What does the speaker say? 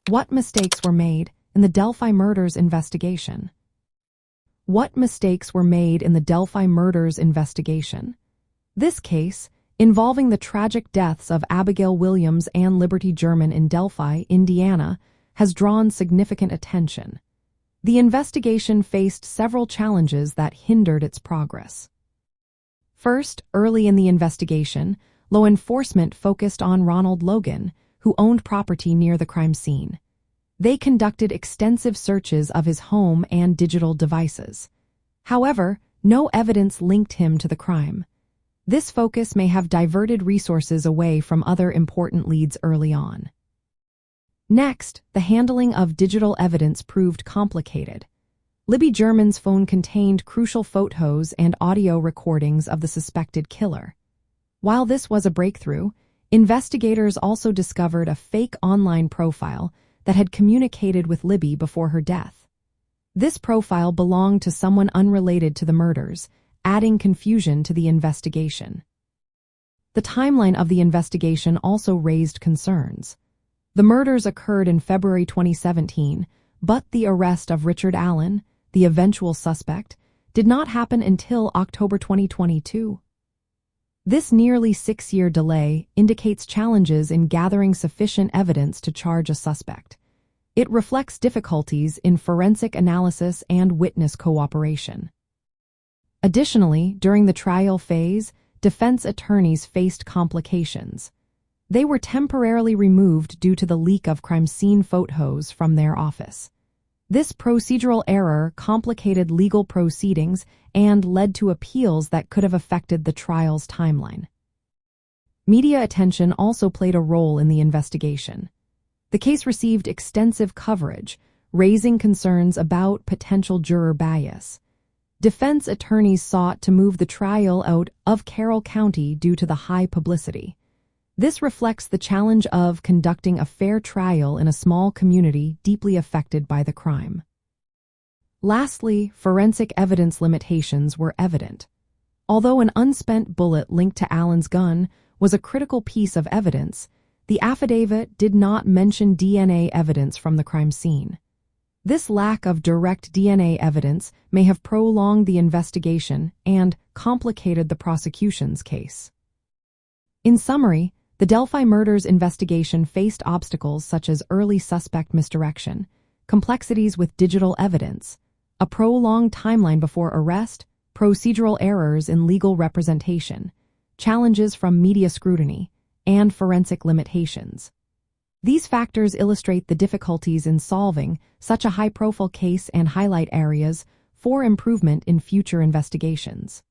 What mistakes were made in the Delphi murders investigation? What mistakes were made in the Delphi murders investigation? This case, involving the tragic deaths of Abigail Williams and Liberty German in Delphi, Indiana, has drawn significant attention. The investigation faced several challenges that hindered its progress. First, early in the investigation, law enforcement focused on Ronald Logan, who owned property near the crime scene. They conducted extensive searches of his home and digital devices. However, no evidence linked him to the crime. This focus may have diverted resources away from other important leads early on. Next, the handling of digital evidence proved complicated. Libby German's phone contained crucial photos and audio recordings of the suspected killer. While this was a breakthrough, investigators also discovered a fake online profile that had communicated with Libby before her death. This profile belonged to someone unrelated to the murders, adding confusion to the investigation. The timeline of the investigation also raised concerns. The murders occurred in February 2017, but the arrest of Richard Allen, the eventual suspect, did not happen until October 2022. This nearly 6-year delay indicates challenges in gathering sufficient evidence to charge a suspect. It reflects difficulties in forensic analysis and witness cooperation. Additionally, during the trial phase, defense attorneys faced complications. They were temporarily removed due to the leak of crime scene photos from their office. This procedural error complicated legal proceedings and led to appeals that could have affected the trial's timeline. Media attention also played a role in the investigation. The case received extensive coverage, raising concerns about potential juror bias. Defense attorneys sought to move the trial out of Carroll County due to the high publicity. This reflects the challenge of conducting a fair trial in a small community deeply affected by the crime. Lastly, forensic evidence limitations were evident. Although an unspent bullet linked to Allen's gun was a critical piece of evidence, the affidavit did not mention DNA evidence from the crime scene. This lack of direct DNA evidence may have prolonged the investigation and complicated the prosecution's case. In summary, the Delphi murders investigation faced obstacles such as early suspect misdirection, complexities with digital evidence, a prolonged timeline before arrest, procedural errors in legal representation, challenges from media scrutiny, and forensic limitations. These factors illustrate the difficulties in solving such a high-profile case and highlight areas for improvement in future investigations.